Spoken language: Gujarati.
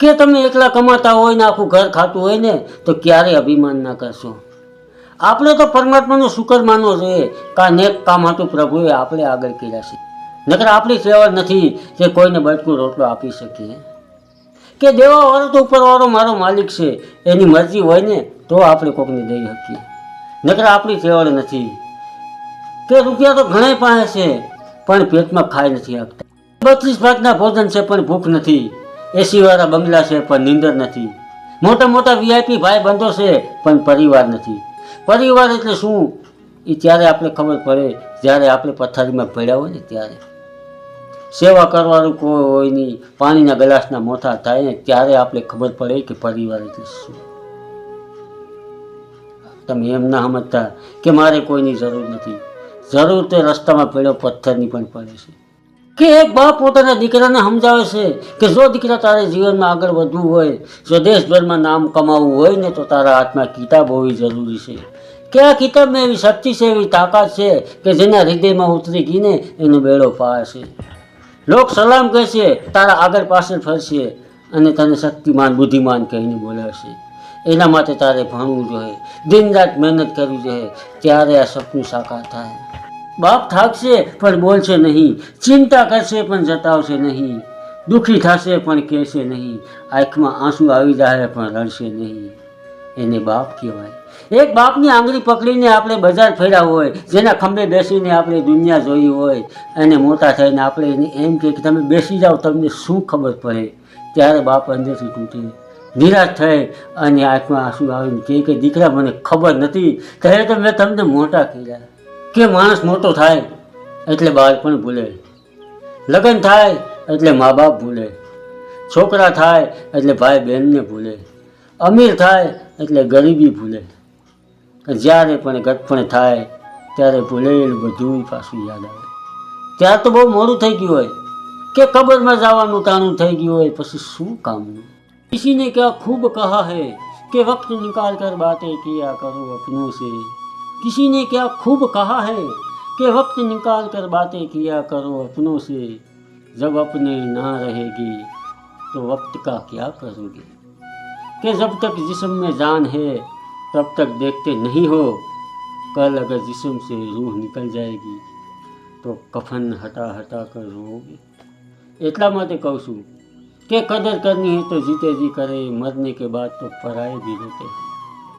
કે તમે એકલા કમાતા હોય ને આખું ઘર ખાતું હોય ને તો ક્યારેય અભિમાન ના કરશો। આપણે તો પરમાત્માનો શુકર માનવો જોઈએ કે આ નેક કામ હતું પ્રભુએ આપણે આગળ કર્યા છે। નકર આપણી સેવા નથી કે કોઈને બટકું રોટલો આપી શકીએ કે દેવાવાળો તો ઉપરવાળો મારો માલિક છે, એની મરજી હોય ને તો આપણે કોકને દઈ શકીએ, નકર આપણી સેવડ નથી। કે રૂપિયા તો ઘણા પાસે છે પણ પેટમાં ખાઈ નથી શકતા, 32 ભાગના ભોજન છે પણ ભૂખ નથી, એસી વાળા બંગલા છે પણ નીંદર નથી, મોટા મોટા વીઆઈપી ભાઈ બંધો છે પણ પરિવાર નથી। પરિવાર એટલે શું એ ત્યારે આપણે ખબર પડે જ્યારે આપણે પથારીમાં પડ્યા હોય ને ત્યારે। સેવા કરવાનું કોઈ હોય નહીં, પાણીના ગ્લાસના મોથા થાય ને ત્યારે આપણે ખબર પડે કે પરિવાર એટલે શું। તમે એમ ના સમજતા કે મારે કોઈની જરૂર નથી, જરૂર તો રસ્તામાં પડ્યો પથ્થરની પણ પડે છે। કે એક બાપ પોતાના દીકરાને સમજાવે છે કે જો દીકરા તારે જીવનમાં આગળ વધવું હોય, જો દેશભરમાં નામ કમાવવું હોય ને તો તારા હાથમાં કિતાબ હોવી જરૂરી છે। કે આ કિતાબમાં એવી શક્તિ છે, એવી તાકાત છે કે જેના હૃદયમાં ઉતરી ગઈને એનો બેડો પાર છે। લોક સલામ કહેશે, તારા આગળ પાછળ ફરશે અને તને શક્તિમાન બુદ્ધિમાન કહીને બોલાવશે। એના માટે તારે ભણવું જોઈએ, દિન રાત મહેનત કરવી જોઈએ, ત્યારે આ સપનું સાકાર થાય। બાપ થાકશે પણ બોલશે નહીં, ચિંતા કરશે પણ જતાવશે નહીં, દુઃખી થશે પણ કહેશે નહીં, આંખમાં આંસુ આવી જાય પણ રડશે નહીં, એને બાપ કહેવાય। એક બાપની આંગળી પકડીને આપણે બજાર ફર્યા હોય, જેના ખંભે બેસીને આપણે દુનિયા જોઈ હોય, અને મોટા થઈને આપણે એને એમ કે તમે બેસી જાઓ તમને શું ખબર પડે, ત્યારે બાપ અંદરથી તૂટે, નિરાશ થઈ અને આંખમાં આંસુ આવીને કહે કે દીકરા મને ખબર નથી, કહે તો મેં તમને મોટા કર્યા। કે માણસ મોટો થાય એટલે બાળપણ ભૂલે, લગ્ન થાય એટલે મા બાપ ભૂલે, છોકરા થાય એટલે ભાઈ બહેનને ભૂલે, અમીર થાય એટલે ગરીબી ભૂલે, જ્યારે પણ ગટપણ થાય ત્યારે ભૂલેલું બધું પાછું યાદ આવે। ત્યાર તો બહુ મોડું થઈ ગયું હોય કે કબરમાં જવાનું ટાણું થઈ ગયું હોય, પછી શું કામનું। किसी ने क्या खूब कहा है कि वक्त निकाल कर बातें किया करो अपनों से, किसी ने क्या खूब कहा है कि वक्त निकाल कर बातें किया करो अपनों से, जब अपने ना रहेगी तो वक्त का क्या करोगे। कि जब तक जिस्म में जान है तब तक देखते नहीं हो, कल अगर जिस्म से रूह निकल जाएगी तो कफन हटा हटा कर रोओगे। એટલા માટે કહું છું કે कदर करनी है तो जीते जी करे, मरने के बाद तो पराए भी रोते हैं।